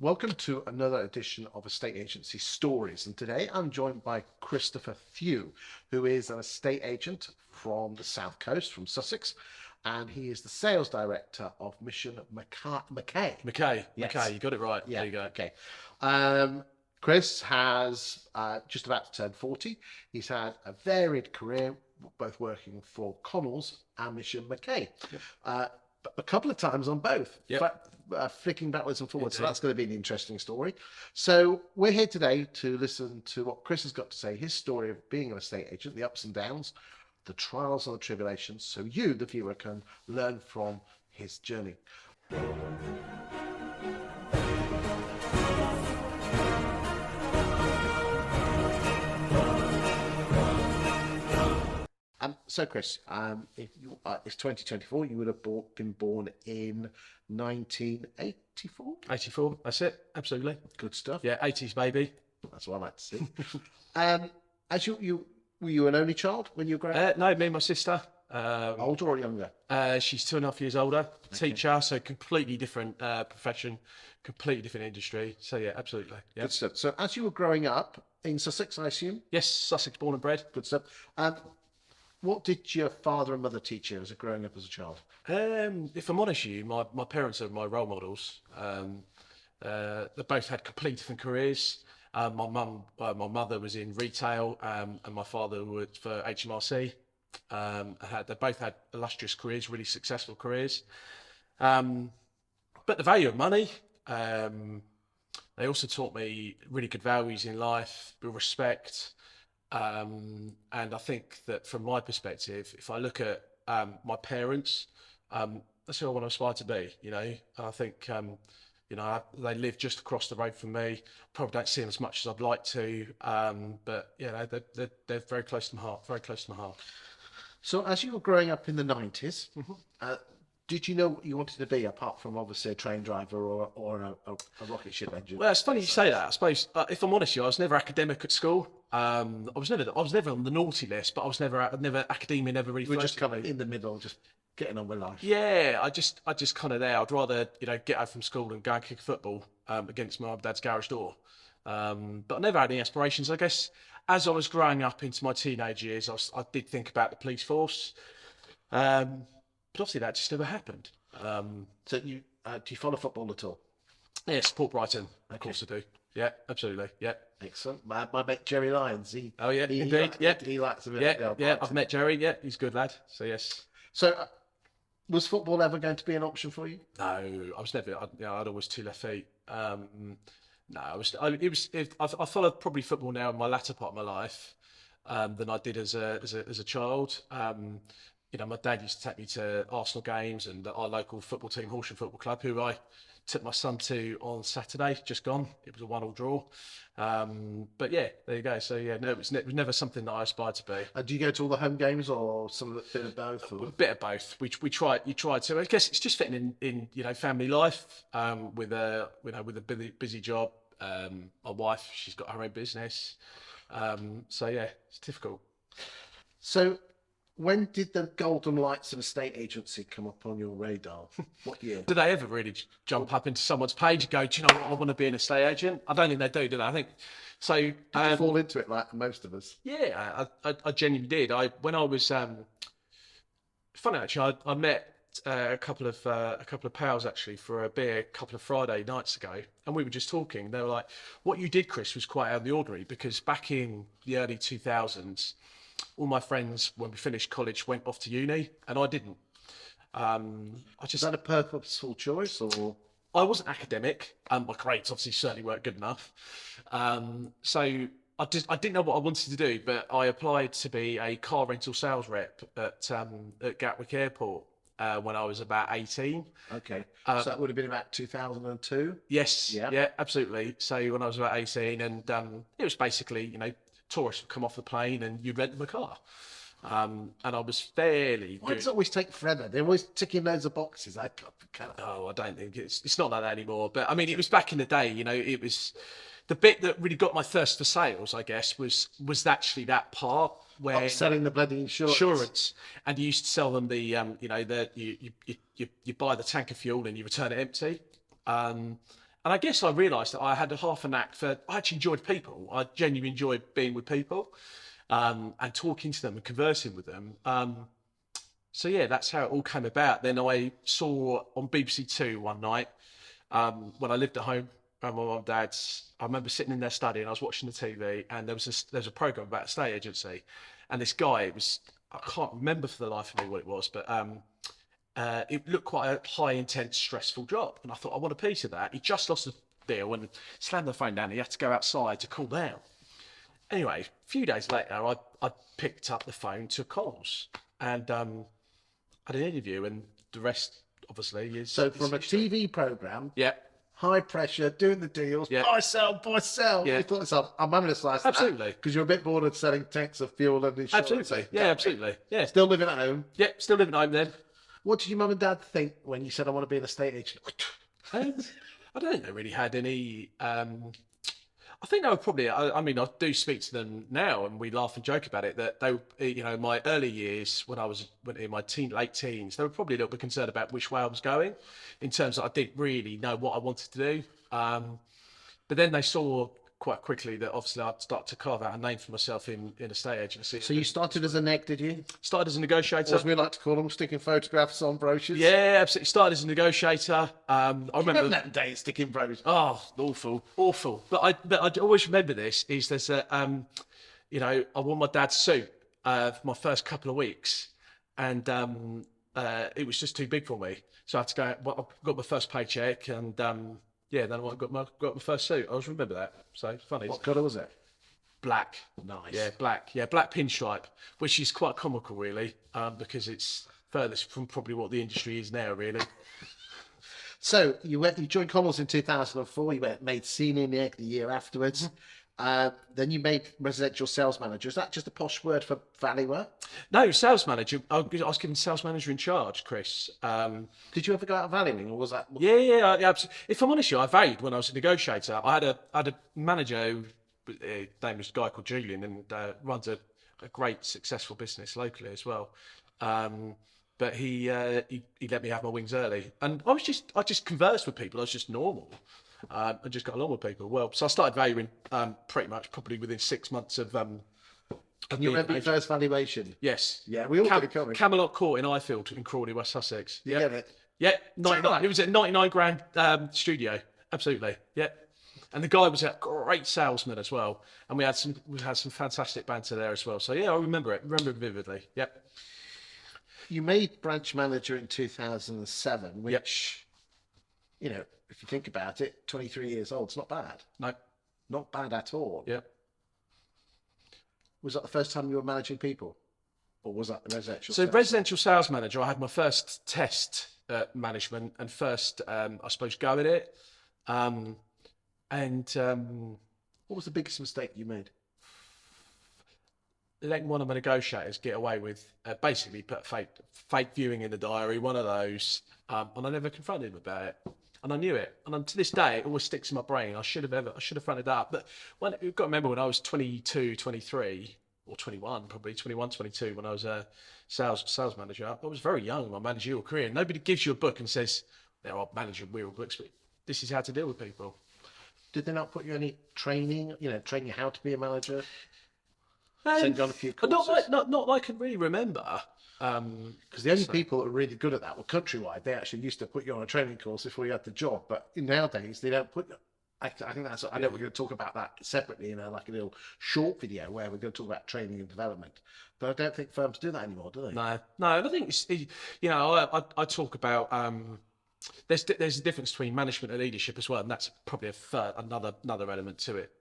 Welcome to another edition of Estate Agency Stories. And today I'm joined by Christopher Thew, who is an estate agent from the South Coast, from Sussex. And he is the sales director of Mishon Mackay. Mackay, Yes. Mackay, you got it right. Yeah, There you go. okay. Chris has just about to turn 40. He's had a varied career, both working for Connells and Mishon Mackay. Yep. A couple of times on both, Yep. flicking backwards and forwards. Indeed. So that's going to be an interesting story. So we're here today to listen to what Chris has got to say, his story of being an estate agent, the ups and downs, the trials and the tribulations, so you, the viewer, can learn from his journey. So Chris, if you, it's 2024, you would have been born in 1984. 84, that's it, absolutely. Good stuff. Yeah, 80s baby. That's what I like to see. As were you an only child when you were growing up? No, me and my sister. Older or younger? She's 2.5 years older, teacher, so completely different profession, completely different industry. So yeah, absolutely. Yeah. Good stuff. So as you were growing up in Sussex, I assume? Yes, Sussex born and bred. Good stuff. What did your father and mother teach you as growing up as a child? If I'm honest with you, my parents are my role models. They both had completely different careers. My mother was in retail, and my father worked for HMRC. They both had illustrious careers, really successful careers. But the value of money. They also taught me really good values in life, respect. And I think that from my perspective, if I look at my parents, that's who I want to aspire to be. You know, I think they live just across the road from me. Probably don't see them as much as I'd like to, but they're very close to my heart. Very close to my heart. So as you were growing up in the 90s, did you know what you wanted to be, apart from obviously a train driver or a rocket ship engine? Well, it's funny you say that. I suppose if I'm honest with you, I was never academic at school. I was never on the naughty list, but I was never academia never really. You were just kind of in the middle, just getting on with life. Yeah, I just kind of there. I'd rather get out from school and go and kick football against my dad's garage door. But I never had any aspirations. I guess as I was growing up into my teenage years, I did think about the police force. But obviously that just never happened. So do you follow football at all? Yeah, support Brighton. Of course I do. Yeah, absolutely. Yeah. Excellent. My mate Jerry Lyons. Indeed. He likes a bit. Yeah. I've met Jerry. Yeah, he's a good lad. So yes. So was football ever going to be an option for you? No, I was never. I'd always two left feet. No, I followed probably football now in my latter part of my life than I did as a child. My dad used to take me to Arsenal games and our local football team, Horsham Football Club, who I took my son to on Saturday, just gone. It was a 1-1 draw. But yeah, there you go. So yeah, no, it was never something that I aspired to be. Do you go to all the home games or some of the bit of both? A bit of both. You try to. I guess it's just fitting in family life with a busy job. My wife, she's got her own business. So yeah, it's difficult. So when did the golden lights of estate agency come up on your radar? What year? Do they ever really jump up into someone's page and go, do you know what, I want to be an estate agent? I don't think they do they? I think so. Did you fall into it like most of us? Yeah, I genuinely did. When I was funny actually, I met a couple of pals actually for a beer a couple of Friday nights ago, and we were just talking. They were like, "What you did, Chris, was quite out of the ordinary because back in the early 2000s." All my friends, when we finished college, went off to uni, and I didn't. Was that a purposeful choice, or? I wasn't academic, and my grades obviously certainly weren't good enough. So I didn't know what I wanted to do, but I applied to be a car rental sales rep at Gatwick Airport when I was about 18. Okay, so that would have been about 2002. Yes, yeah, absolutely. So when I was about 18, and it was basically tourists would come off the plane and you'd rent them a car. And I was fairly Why does it always take forever? They're always ticking loads of boxes. I don't think it's not like that anymore. But I mean, it was back in the day, it was the bit that really got my thirst for sales, I guess, was actually that part where selling the bloody insurance. And you used to sell them you buy the tank of fuel and you return it empty. And I guess I realised that I had a half a knack for, I actually enjoyed people. I genuinely enjoyed being with people, and talking to them and conversing with them. So yeah, that's how it all came about. Then I saw on BBC Two one night, when I lived at home around my mum and dad's. I remember sitting in their study and I was watching the TV, and there was a program about a estate agency, and this guy, it was, I can't remember for the life of me what it was, but it looked quite a high, intense, stressful job, and I thought I want a piece of that. He just lost a deal and slammed the phone down. He had to go outside to cool down. Anyway, a few days later, I picked up the phone to Coles and had an interview, and the rest obviously is. So from a TV program, yeah, high pressure, doing the deals, Yeah. buy, sell, buy, sell. Yeah. You thought to yourself, I'm having a slice. Absolutely. Because you're a bit bored of selling tanks of fuel and insurance. absolutely, yeah, absolutely, yeah, Still living at home. yeah. Still living at home then. What did your mum and dad think when you said, I want to be an estate agent? I don't think they really had any. I think they were probably. I mean, I do speak to them now, and we laugh and joke about it. That they, my early years when I was in my late teens, they were probably a little bit concerned about which way I was going, in terms that I didn't really know what I wanted to do. But then they saw quite quickly that obviously I'd start to carve out a name for myself in estate agency. So you started as a neg, did you? Started as a negotiator. As we like to call them, sticking photographs on brochures. Yeah, absolutely. Started as a negotiator. I remember that day sticking brochures. Oh, awful. But I always remember this. Is there's a I wore my dad's suit for my first couple of weeks, and it was just too big for me. So I had to go. Well, I got my first paycheck, and then I got my first suit. I always remember that. So it's funny. What colour was it? Black. Nice. Yeah, black. Yeah, black pinstripe, which is quite comical, really, because it's furthest from probably what the industry is now, really. So you joined Connells in 2004. You made senior neg the year afterwards. Then you made residential sales manager. Is that just a posh word for valuer? No, sales manager. I was given sales manager in charge, Chris. Did you ever go out valuing, or was that? Yeah, absolutely. If I'm honest with you, I valued when I was a negotiator. I had a manager who, his name was a guy called Julian, and runs a great, successful business locally as well. But he let me have my wings early, and I just conversed with people. I was just normal. I just got along with people well. So I started valuing pretty much probably within 6 months of. Can you remember your first valuation? Yes. Yeah, we all did it, can't we? Camelot Court in Ifield in Crawley, West Sussex. You get it? Yeah, 99. It was a 99 grand studio. Absolutely. Yeah. And the guy was a great salesman as well. And we had some fantastic banter there as well. So yeah, I remember it. Remember it vividly. Yep. You made branch manager in 2007, which, if you think about it, 23 years old, it's not bad. No. Not bad at all. Yeah. Was that the first time you were managing people? Or was that the residential? So residential sales manager, I had my first test management and first, I suppose, go at it. What was the biggest mistake you made? Letting one of my negotiators get away with basically put fake viewing in the diary, one of those, and I never confronted him about it. And I knew it. And to this day, it always sticks in my brain. I should have fronted that up. But you've got to remember when I was 22, 23, or 21, probably 21, 22, when I was a sales manager, I was very young in my managerial career. Nobody gives you a book and says, there are managerial books, but this is how to deal with people. Did they not put you any training, train you how to be a manager? Send you on a few courses? Not that I can really remember. Because the only people that are really good at that were Countrywide. They actually used to put you on a training course before you had the job. But nowadays, they don't put. I think that's. I know we're going to talk about that separately in a little short video where we're going to talk about training and development. But I don't think firms do that anymore, do they? No. I think it's. I talk about. There's a difference between management and leadership as well, and that's probably another element to it.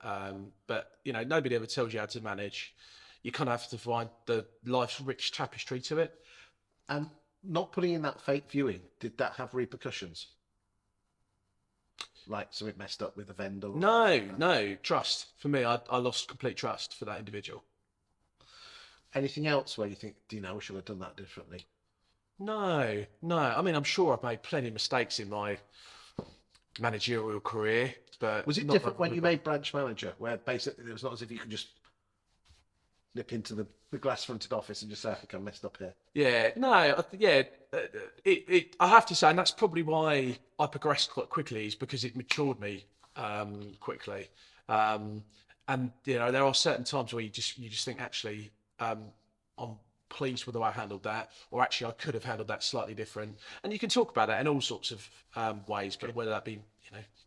But nobody ever tells you how to manage. You kind of have to find the life's rich tapestry to it. And not putting in that fake viewing, did that have repercussions? Like something messed up with a vendor? No, trust. For me, I lost complete trust for that individual. Anything else where you think, I should have done that differently? No. I mean, I'm sure I've made plenty of mistakes in my managerial career, but was it different when you made branch manager, where basically it was not as if you could just nip into the glass-fronted office and just say, I think I messed up here? Yeah, no, yeah. I have to say, and that's probably why I progressed quite quickly, is because it matured me quickly. And there are certain times where you just think, actually, I'm pleased with the way I handled that, or actually I could have handled that slightly different. And you can talk about that in all sorts of ways, but whether that be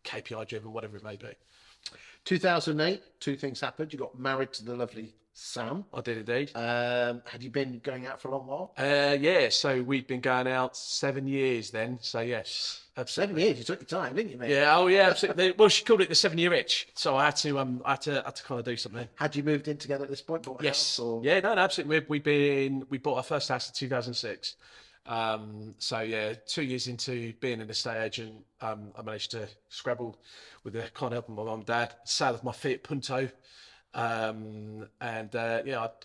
KPI driven, whatever it may be. 2008, two things happened. You got married to the lovely Sam. I did indeed. Had you been going out for a long while? Yeah, so we'd been going out 7 years then. So yes, absolutely. 7 years. You took your time, didn't you, mate? Yeah, oh yeah, absolutely. Well, she called it the 7 year itch, so I had to kind of do something. Had you moved in together at this point? Bought a Yes. house, or... Yeah, no, absolutely. We bought our first house in 2006. So yeah, 2 years into being an estate agent, I managed to scrabble with the kind help of my mum and dad, sale of my Fiat Punto.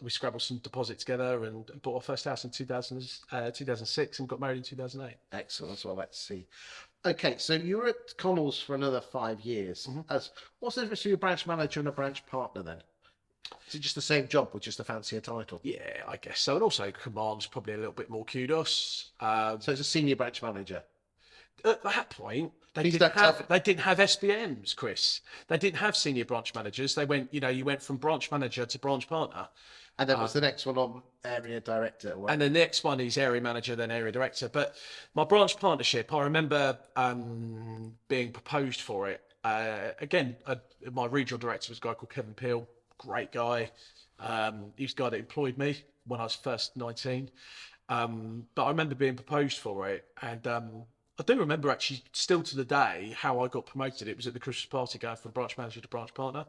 We scrabbled some deposit together and bought our first house in 2006 and got married in 2008. Excellent. That's what I like to see. Okay, so you were at Connell's for another 5 years. What's the difference between a branch manager and a branch partner then? Is it just the same job with just a fancier title? Yeah, I guess so. And also commands probably a little bit more kudos. So it's a senior branch manager. At that point, they He's didn't that have SBMs, Chris. They didn't have senior branch managers. They went, you went from branch manager to branch partner. And then what's the next one on area director? And the next one is area manager, then area director. But my branch partnership, I remember being proposed for it. Again, my regional director was a guy called Kevin Peel, great guy. He was the guy that employed me when I was first 19. But I remember being proposed for it. And I do remember actually still to the day how I got promoted. It was at the Christmas party going from branch manager to branch partner.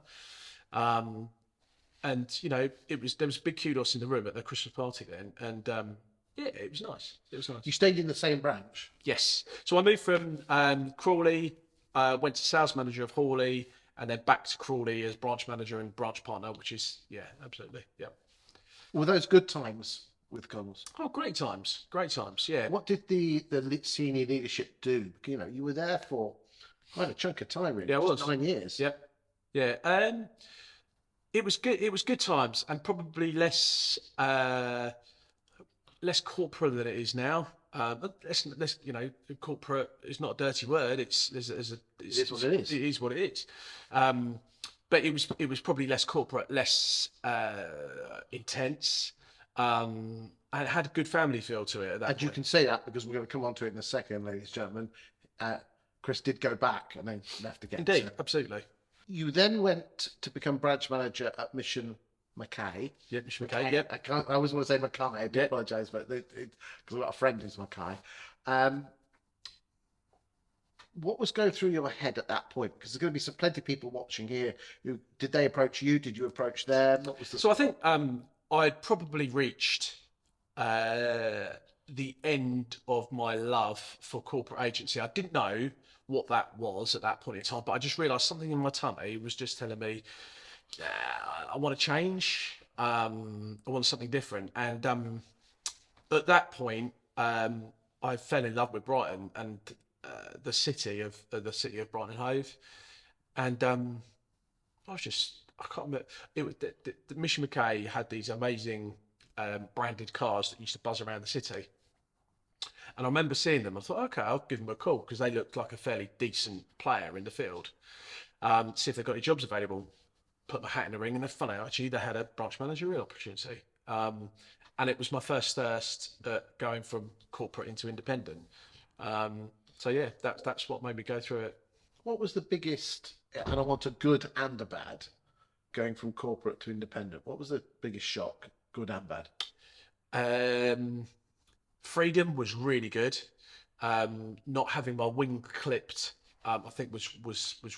And there was big kudos in the room at the Christmas party then, and yeah, it was nice. It was nice. You stayed in the same branch? Yes. So I moved from Crawley, went to sales manager of Hawley, and then back to Crawley as branch manager and branch partner, which is absolutely, yeah. Were those good times with Connell's? Oh, great times, yeah. What did the senior leadership do? You were there for quite a chunk of time, really. Yeah, it was 9 years. Yeah. It was good. It was good times, and probably less corporate than it is now. Less, corporate is not a dirty word. It is what it is. It is what it is. But it was probably less corporate, less intense, and it had a good family feel to it. At that And point. you can say that because we're going to come on to it in a second, ladies and gentlemen. Chris did go back and then left again. Indeed, So. absolutely. You then went to become branch manager at Mishon Mackay. Yeah, Mishon Mackay. Yep. I always want to say Mackay. I do apologise, but because I've got a friend who's Mackay. What was going through your head at that point? Because there's going to be plenty of people watching here. Did they approach you? Did you approach them? What was the... So I think I'd probably reached the end of my love for corporate agency. I didn't know what that was at that point in time, but I just realised something in my tummy was just telling me, I want to change. I want something different. And at that point, I fell in love with Brighton and the city of Brighton and Hove, and I can't remember. It was the Mishon Mackay had these amazing branded cars that used to buzz around the city. And I remember seeing them. I thought, okay, I'll give them a call because they looked like a fairly decent player in the field. See if they've got any jobs available. Put my hat in the ring, and they're funny. Actually, they had a branch managerial opportunity, and it was my first thirst at going from corporate into independent. So yeah, that's what made me go through it. What was the biggest, and I want a good and a bad, going from corporate to independent? What was the biggest shock, good and bad? Freedom was really good. Not having my wing clipped, I think was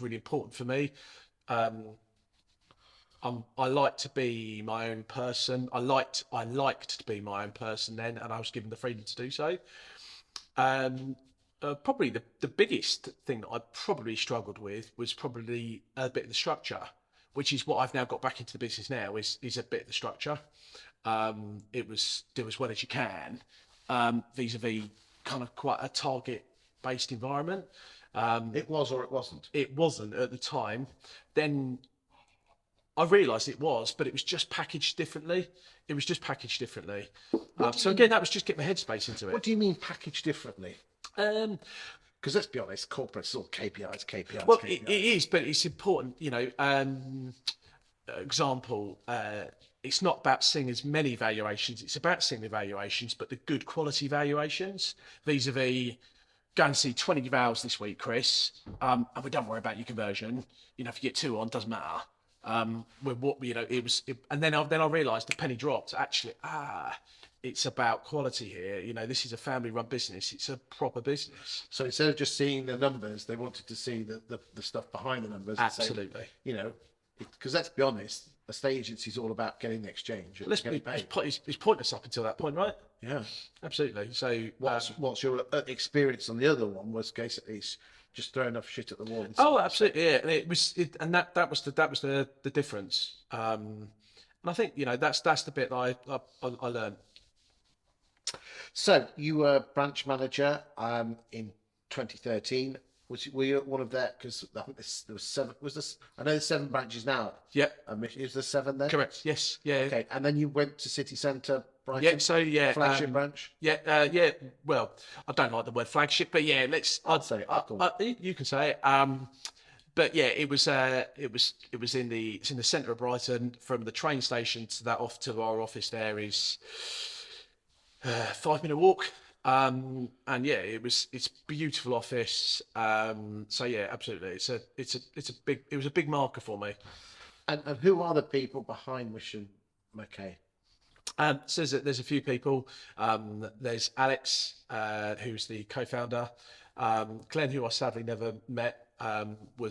really important for me. I like to be my own person. I liked to be my own person then, and I was given the freedom to do so. Probably the biggest thing that I probably struggled with was probably a bit of the structure, which is what I've now got back into the business now, is a bit of the structure. It was do as well as you can, vis-a-vis kind of quite a target-based environment. It was or it wasn't? It wasn't at the time. Then I realised it was, but it was just packaged differently. It was just packaged differently. So again, that was just getting my headspace into What it. do you mean packaged differently? Um, Because let's be honest, corporate's all KPIs, KPIs, well, KPIs. it is, but it's important. Example. It's not about seeing as many valuations. It's about seeing the valuations, but the good quality valuations. Vis-a-vis, go and see 20 vals this week, Chris, and we don't worry about your conversion. If you get 2 on, doesn't matter. With what and then I realised the penny dropped. Actually, it's about quality here. This is a family-run business. It's a proper business. So instead of just seeing the numbers, they wanted to see the stuff behind the numbers. Absolutely. Because let's be honest, a state agency is all about getting the exchange. And getting paid. It's pointless up until that point, right? Yeah. Absolutely. So What's your experience on the other one? Was basically just throwing enough shit at the wall. Oh, absolutely, yeah. And that was the difference. And I think that's the bit that I learned. So you were branch manager in 2013. Were you one of that? Because I think there was 7. Was this? I know there's 7 branches now. Yeah. Is there 7 then? Correct. Yes. Yeah. Okay, and then you went to city centre, Brighton. Yeah. So Flagship branch. Yeah. Yeah. Well, I don't like the word flagship, but yeah, I'd say it. you can say it. But yeah, it was in the centre of Brighton. From the train station to our office there is 5-minute walk. And yeah, it's beautiful office. So yeah, absolutely. It was a big marker for me. And who are the people behind Mishon Mackay? So there's a few people. There's Alex, who's the co-founder. Glenn, who I sadly never met, we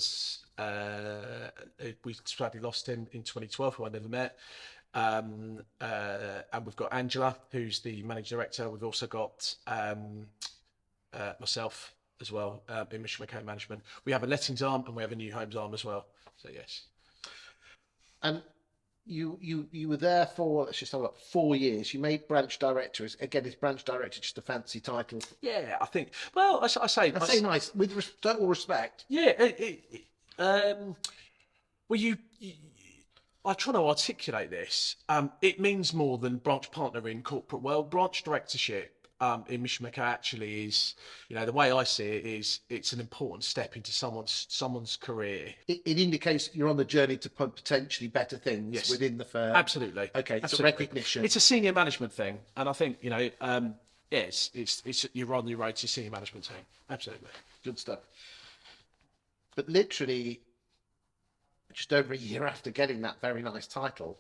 sadly lost him in 2012, who I never met. And we've got Angela, who's the managing director. We've also got myself as well in Mishon Mackay management. We have a lettings arm and we have a new homes arm as well. So yes. And you were there for, let's just have a look, 4 years. You made branch director. Again, is branch director just a fancy title? Yeah, I think. Well, I say nice with total respect. Yeah. Well, I try to articulate this. It means more than branch partner in corporate world. Branch directorship in Mishon Mackay actually is, the way I see it is, it's an important step into someone's career. It indicates you're on the journey to potentially better things within the firm. Absolutely. Okay, it's absolutely. a recognition. It's a senior management thing, and I think it's you're on your road to senior management team. Absolutely. Good stuff. But literally, just over a year after getting that very nice title,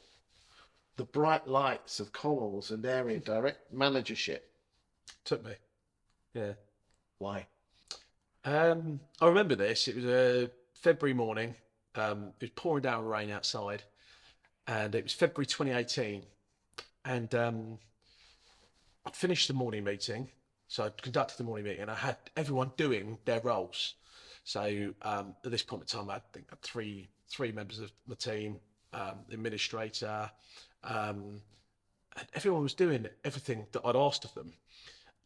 the bright lights of Connells and area direct managership took me. Yeah. Why? I remember this. It was a February morning. It was pouring down rain outside, and it was February 2018. And I'd finished the morning meeting, so I'd conducted the morning meeting, and I had everyone doing their roles. So at this point in time, I think I had three members of the team, the administrator, and everyone was doing everything that I'd asked of them.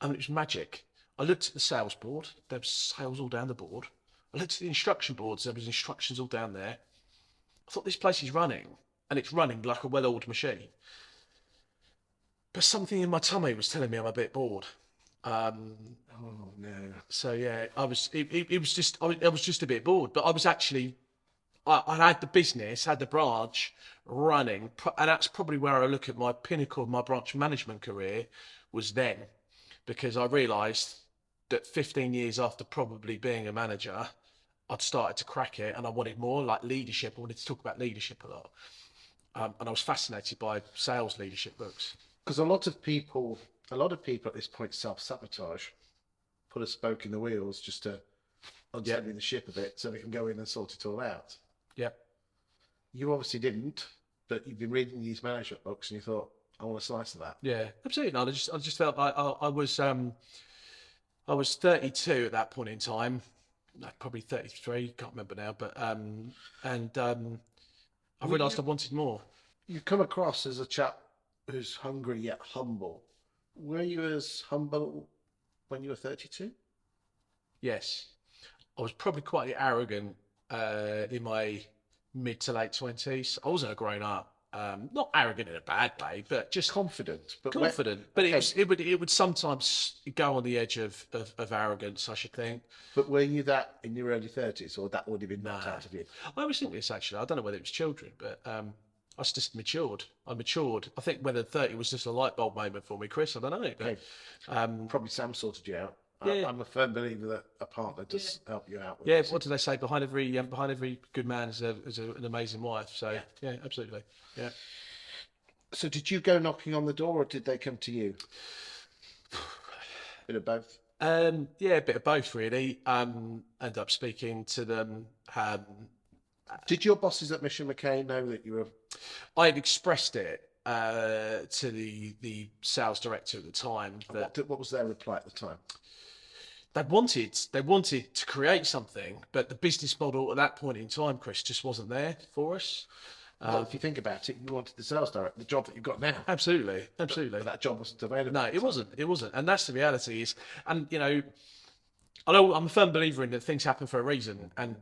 And it was magic. I looked at the sales board, there was sales all down the board. I looked at the instruction boards, there was instructions all down there. I thought, this place is running, and it's running like a well-oiled machine. But something in my tummy was telling me I'm a bit bored. Oh no. So yeah, I was just a bit bored, but I was actually, I had the business, had the branch running, and that's probably where I look at my pinnacle of my branch management career was then, because I realised that 15 years after probably being a manager, I'd started to crack it, and I wanted more, like leadership. I wanted to talk about leadership a lot, and I was fascinated by sales leadership books. Because a lot of people at this point self-sabotage, put a spoke in the wheels just to unsteady the ship a bit so they can go in and sort it all out. Yeah. You obviously didn't, but you've been reading these management books and you thought, I want a slice of that. Yeah, absolutely. No, I just felt like I was 32 at that point in time. No, probably 33, can't remember now, but I realised I wanted more. You come across as a chap who's hungry yet humble. Were you as humble when you were 32? Yes. I was probably quite arrogant in my mid to late 20s. I wasn't a grown up. Not arrogant in a bad way, but just Confident, but confident. But it would sometimes go on the edge of arrogance, I should think. but were you that in your early 30s, or that would have been knocked out of you? I always think this actually. I don't know whether it was children, but I was just matured. I matured. I think whether 30 was just a light bulb moment for me, Chris. I don't know. But, Probably Sam sorted you out. Yeah. I'm a firm believer that a partner does help you out with yeah. this. What do they say? Behind every good man is an amazing wife. So yeah, absolutely. Yeah. So did you go knocking on the door, or did they come to you? Bit of both. Yeah, a bit of both really. End up speaking to them. Did your bosses at Mishon Mackay know that you were? I had expressed it to the sales director at the time that What was their reply at the time? they wanted to create something, but the business model at that point in time, Chris, just wasn't there for us. Well, if you think about it, you wanted the sales director, the job that you've got now. Absolutely. But that job wasn't available. No, it wasn't, and that's the reality. And I know I'm a firm believer in that things happen for a reason. And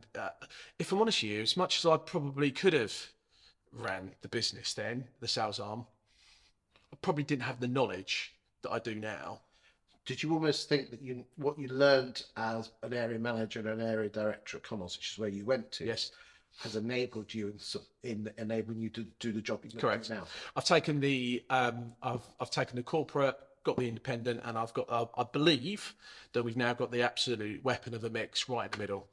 if I'm honest with you, as much as I probably could have ran the business then, the sales arm, I probably didn't have the knowledge that I do now. Did you almost think that what you learned as an area manager and an area director at Connells, which is where you went to, Yes. has enabled you in enabling you to do the job you're Correct. doing now? I've taken the I've taken the corporate, got the independent, and I've got I believe that we've now got the absolute weapon of a mix right in the middle.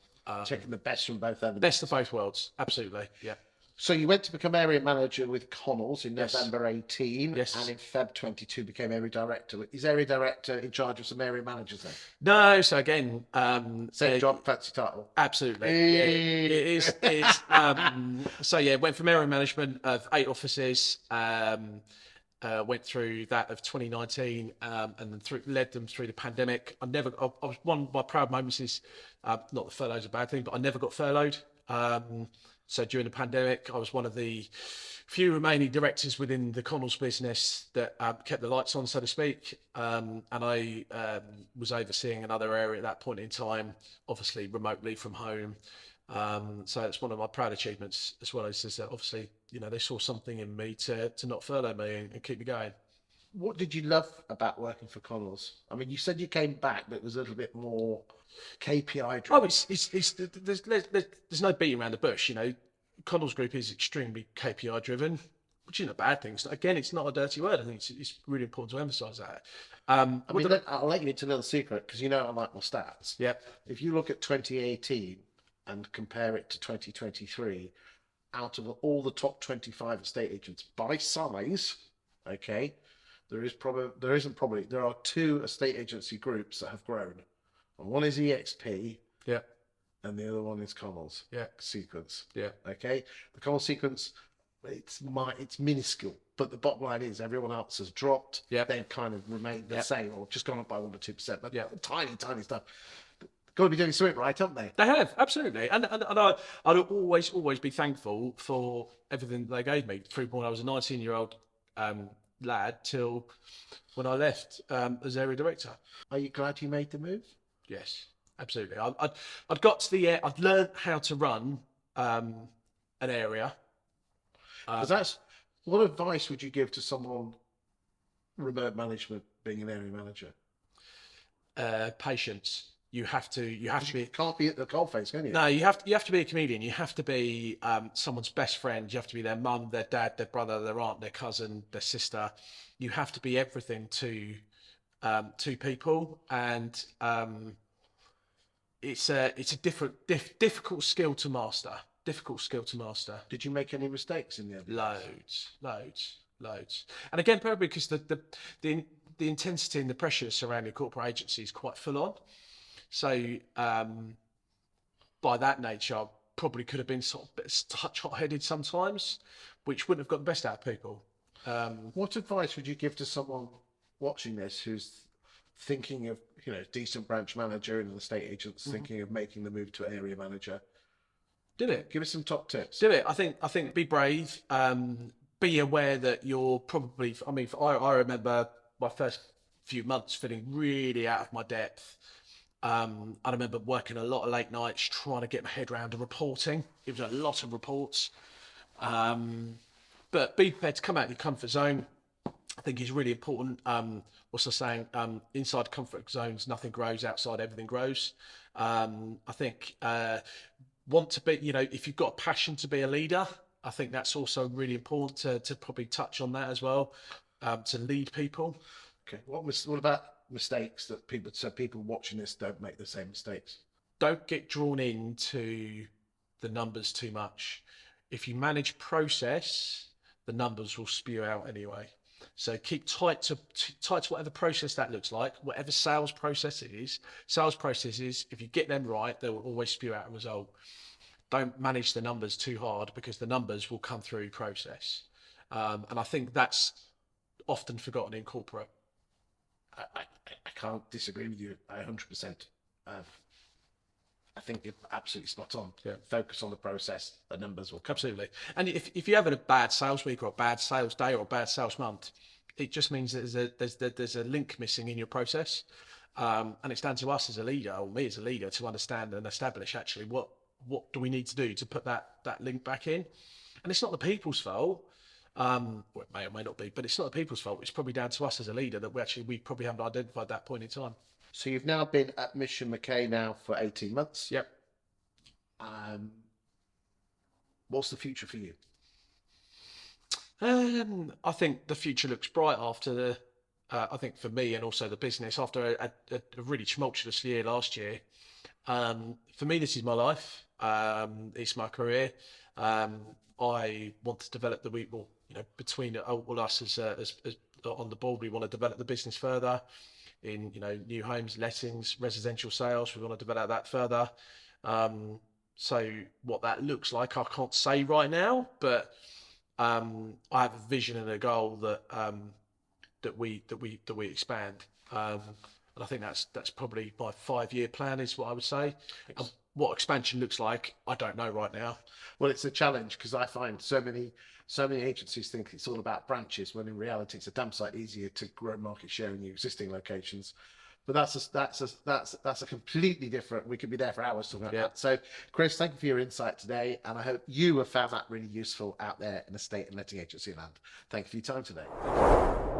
Taking the best from both elements. Best of both worlds. Absolutely. Yeah. So you went to become area manager with Connells in Yes. November 18, Yes. and in Feb 22 became area director. Is area director in charge of some area managers then? No. So again, Same job, fancy title. absolutely. Yeah, it is. It is. So yeah, went from area management of 8 offices. Went through that of 2019, and then led them through the pandemic. I was one of my proud moments is not that furlough's a bad thing, but I never got furloughed. So during the pandemic, I was one of the few remaining directors within the Connells business that kept the lights on, so to speak. And I was overseeing another area at that point in time, obviously remotely from home. So it's one of my proud achievements as well, is that obviously, they saw something in me to not furlough me and keep me going. What did you love about working for Connells? I mean, you said you came back, but it was a little bit more KPI driven. Oh, there's no beating around the bush. Connells Group is extremely KPI driven, which isn't a bad thing. Again, it's not a dirty word. I think it's really important to emphasise that. I'll let you into another secret, because I like my stats. Yep. If you look at 2018 and compare it to 2023, out of all the top 25 estate agents by size, okay, there are 2 estate agency groups that have grown, and one is EXP, Yeah. and the other one is Connells. Yeah. Sequence. Yeah. Okay, the Connells Sequence, it's minuscule, but the bottom line is everyone else has dropped. Yep. They've kind of remained the Yep. same, or just gone up by 1 or 2%. But Yep. tiny stuff. Got to be doing something right, haven't they? They have, absolutely. And I'd always be thankful for everything they gave me through when I was a 19-year-old lad till when I left as area director. Are you glad you made the move? Yes, absolutely. I'd got to I'd learned how to run an area. Because what advice would you give to someone remote management, being an area manager? Patience. You have to be. Can't be at the coalface, can you? No, you have to be a comedian. You have to be someone's best friend. You have to be their mum, their dad, their brother, their aunt, their cousin, their sister. You have to be everything to people, and it's a difficult skill to master. Did you make any mistakes in the end? Loads. And again, probably because the intensity and the pressure surrounding corporate agency is quite full on. So by that nature, I probably could have been sort of a bit touch hot-headed sometimes, which wouldn't have got the best out of people. What advice would you give to someone watching this who's thinking of, decent branch manager and an estate agent's thinking of making the move to area manager? Do it. Give us some top tips. Do it. I think be brave. Be aware that you're probably. I mean, I remember my first few months feeling really out of my depth. I remember working a lot of late nights trying to get my head around the reporting. It was a lot of reports. But be prepared to come out of your comfort zone. I think is really important. What's the saying? Inside comfort zones, nothing grows. Outside, everything grows. I think want to be, if you've got a passion to be a leader, I think that's also really important to probably touch on that as well, to lead people. Okay. What about mistakes that people watching this don't make the same mistakes? Don't get drawn into the numbers too much. If you manage process, the numbers will spew out anyway. So keep tight to whatever process that looks like, whatever sales process it is. Sales processes, if you get them right, they will always spew out a result. Don't manage the numbers too hard, because the numbers will come through process. And I think that's often forgotten in corporate. I can't disagree with you 100%. I think you're absolutely spot on. Yeah. Focus on the process, the numbers will come. Absolutely. And if you're having a bad sales week or a bad sales day or a bad sales month, it just means that there's a link missing in your process. And it's down to us as a leader, or me as a leader, to understand and establish actually what do we need to do to put that link back in. And it's not the people's fault. Well, it may or may not be, but it's not the people's fault. It's probably down to us as a leader that we probably haven't identified that point in time. So you've now been at Mishon Mackay now for 18 months. Yep. What's the future for you? I think the future looks bright after I think for me and also the business, after a really tumultuous year last year. For me, this is my life. It's my career. I want to develop between all us as on the board, we want to develop the business further in, new homes, lettings, residential sales. We want to develop that further. So what that looks like, I can't say right now, but I have a vision and a goal that we expand. And I think that's probably my 5-year plan is what I would say. What expansion looks like, I don't know right now. Well, it's a challenge, because I find so many agencies think it's all about branches, when in reality it's a damn sight easier to grow market share in your existing locations. But that's a completely different. We could be there for hours talking about that. So, Chris, thank you for your insight today, and I hope you have found that really useful out there in estate and letting agency land. Thank you for your time today.